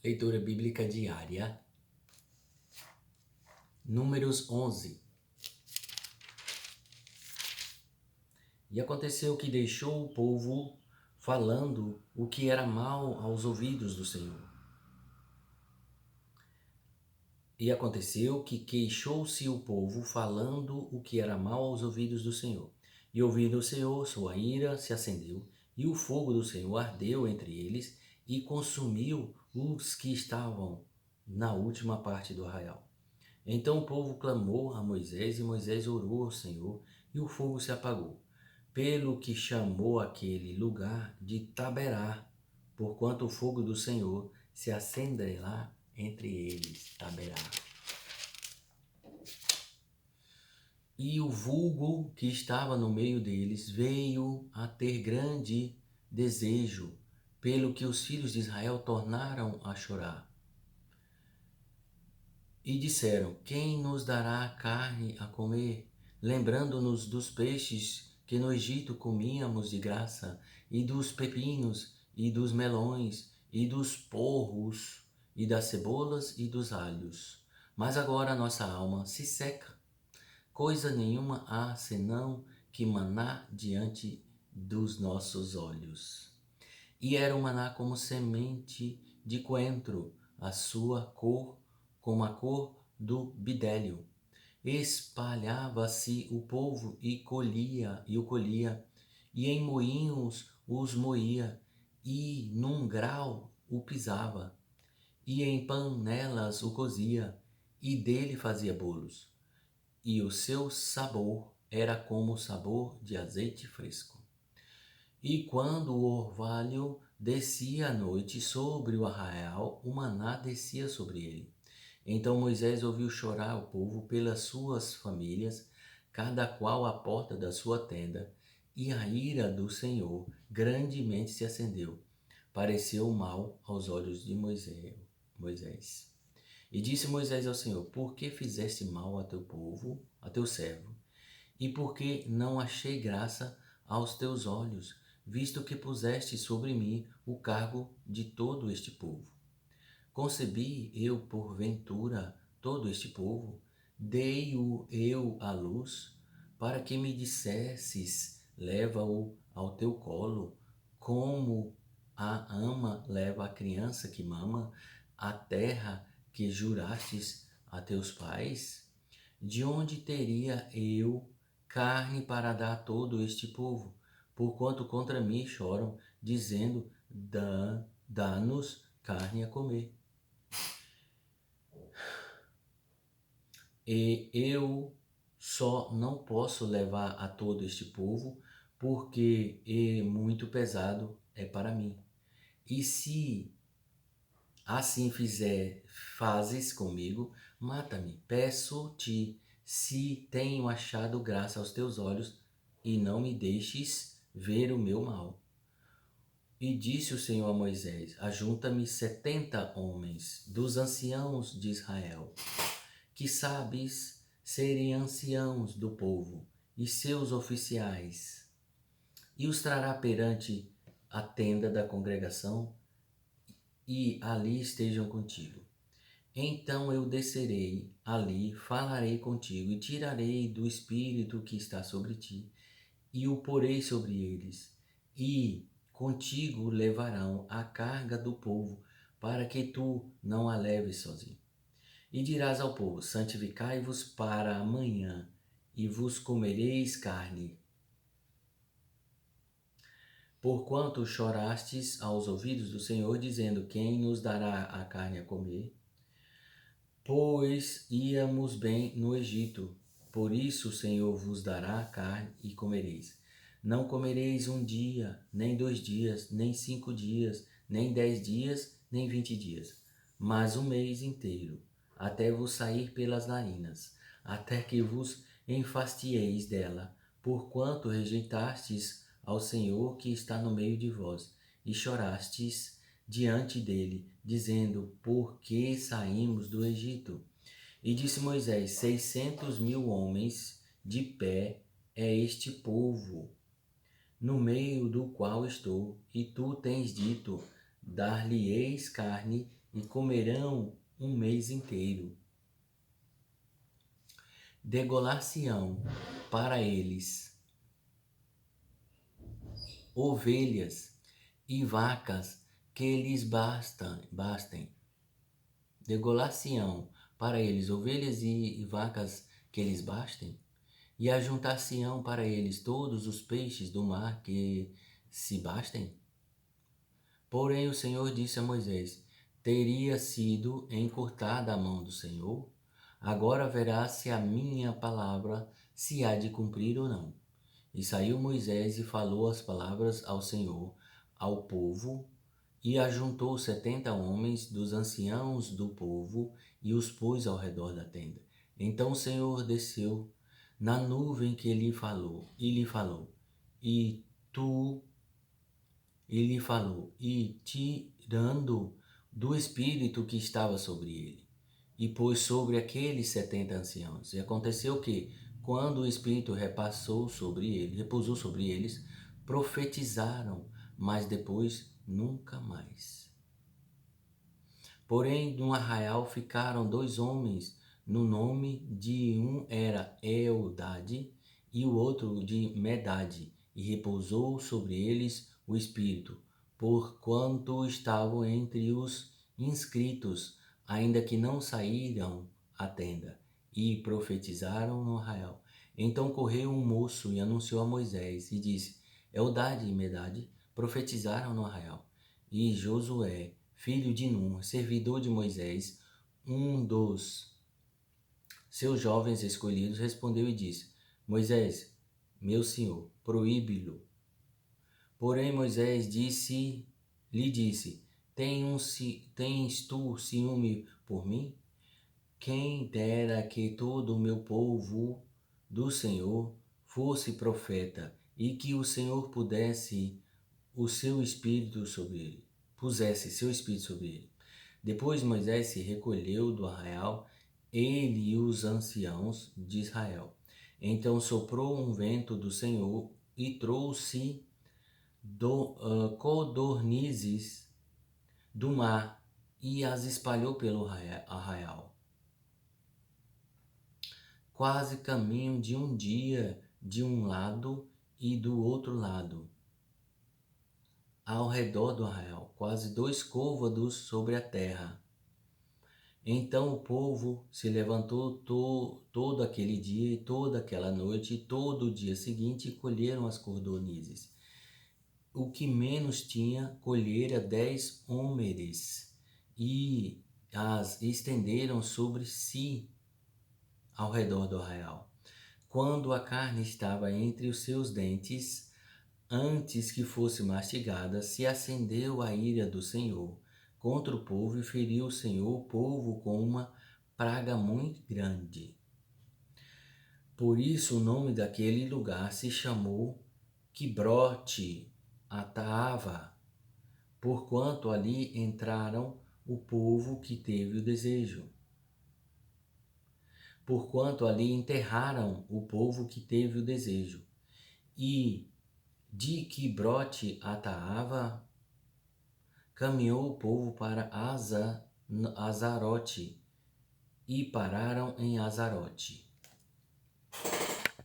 Leitura bíblica diária, Números 11. E aconteceu que deixou o povo falando o que era mal aos ouvidos do Senhor. E aconteceu que queixou-se o povo falando o que era mal aos ouvidos do Senhor. E ouvindo o Senhor, sua ira se acendeu, e o fogo do Senhor ardeu entre eles e consumiu os que estavam na última parte do arraial. Então o povo clamou a Moisés, e Moisés orou ao Senhor, e o fogo se apagou. Pelo que chamou aquele lugar de Taberá, porquanto o fogo do Senhor se acenderá entre eles. Taberá. E o vulgo que estava no meio deles veio a ter grande desejo, pelo que os filhos de Israel tornaram a chorar. E disseram: Quem nos dará carne a comer? Lembrando-nos dos peixes que no Egito comíamos de graça, e dos pepinos, e dos melões, e dos porros, e das cebolas e dos alhos. Mas agora nossa alma se seca. Coisa nenhuma há senão que maná diante dos nossos olhos. E era o maná como semente de coentro, a sua cor como a cor do bidélio. Espalhava-se o povo e o colhia, e em moinhos os moía, e num grau o pisava, e em panelas o cozia, e dele fazia bolos. E o seu sabor era como o sabor de azeite fresco. E quando o orvalho descia à noite sobre o arraial, o maná descia sobre ele. Então Moisés ouviu chorar o povo pelas suas famílias, cada qual à porta da sua tenda, e a ira do Senhor grandemente se acendeu. Pareceu mal aos olhos de Moisés. E disse Moisés ao Senhor: Por que fizeste mal a teu povo, a teu servo? E por que não achei graça aos teus olhos, visto que puseste sobre mim o cargo de todo este povo? Concebi eu, porventura, todo este povo? Dei-o eu à luz, para que me dissesses: leva-o ao teu colo, como a ama leva a criança que mama, a terra que jurastes a teus pais? De onde teria eu carne para dar a todo este povo? Porquanto contra mim choram, dizendo: dá-nos carne a comer. E eu só não posso levar a todo este povo, porque muito pesado é para mim. E se assim fazes comigo, mata-me. Peço-te, se tenho achado graça aos teus olhos, e não me deixes ver o meu mal. E disse o Senhor a Moisés: Ajunta-me 70 homens dos anciãos de Israel, que sabes serem anciãos do povo, e seus oficiais, e os trará perante a tenda da congregação, e ali estejam contigo. Então eu descerei ali, falarei contigo, e tirarei do espírito que está sobre ti, e o porei sobre eles, e contigo levarão a carga do povo, para que tu não a leves sozinho. E dirás ao povo: santificai-vos para amanhã, e vos comereis carne. Porquanto chorastes aos ouvidos do Senhor, dizendo: quem nos dará a carne a comer? Pois íamos bem no Egito. Por isso o Senhor vos dará a carne e comereis. Não comereis um dia, nem 2 dias, nem 5 dias, nem 10 dias, nem 20 dias, mas um mês inteiro, até vos sair pelas narinas, até que vos enfastieis dela, porquanto rejeitastes ao Senhor que está no meio de vós, e chorastes diante dele, dizendo: por que saímos do Egito? E disse Moisés: 600.000 homens de pé é este povo, no meio do qual estou, e tu tens dito: dar-lhe-eis carne, e comerão um mês inteiro. Degolar-se-ão para eles ovelhas e vacas que lhes bastem. Degolar-se-ão para eles ovelhas e vacas que lhes bastem, e ajuntar-se-ão para eles todos os peixes do mar que se bastem. Porém o Senhor disse a Moisés: teria sido encurtada a mão do Senhor? Agora verás se a minha palavra se há de cumprir ou não. E saiu Moisés e falou as palavras ao Senhor, ao povo, e ajuntou 70 homens dos anciãos do povo e os pôs ao redor da tenda. Então o Senhor desceu na nuvem que lhe falou, e tu, e lhe falou, e tirando do espírito que estava sobre ele, e pôs sobre aqueles 70 anciãos. E aconteceu que, quando o espírito repousou sobre eles, profetizaram, mas depois nunca mais. Porém, no arraial ficaram 2 homens, no nome de um era Eldade e o outro de Medade, e repousou sobre eles o Espírito, porquanto estavam entre os inscritos, ainda que não saíram à tenda, e profetizaram no arraial. Então correu um moço e anunciou a Moisés, e disse: Eldade e Medade profetizaram no arraial. E Josué, filho de Num, servidor de Moisés, um dos seus jovens escolhidos, respondeu e disse: Moisés, meu senhor, proíbe-lo. Porém Moisés lhe disse: Tens tu ciúme por mim? Quem dera que todo o meu povo do Senhor fosse profeta, e que o Senhor pusesse seu espírito sobre ele. Depois Moisés se recolheu do arraial, ele e os anciãos de Israel. Então soprou um vento do Senhor e trouxe codornizes do mar e as espalhou pelo arraial. Quase caminho de um dia de um lado e do outro lado, ao redor do arraial, quase 2 côvados sobre a terra. Então o povo se levantou todo aquele dia e toda aquela noite e todo o dia seguinte e colheram as codornizes. O que menos tinha, colhera 10 homeres e as estenderam sobre si ao redor do arraial. Quando a carne estava entre os seus dentes, antes que fosse mastigada, se acendeu a ira do Senhor contra o povo e feriu o Senhor o povo com uma praga muito grande. Por isso o nome daquele lugar se chamou Quibrote Ataava, porquanto ali entraram o povo que teve o desejo. Porquanto ali enterraram o povo que teve o desejo. E de Quibrote Ataava caminhou o povo para Azarote e pararam em Azarote.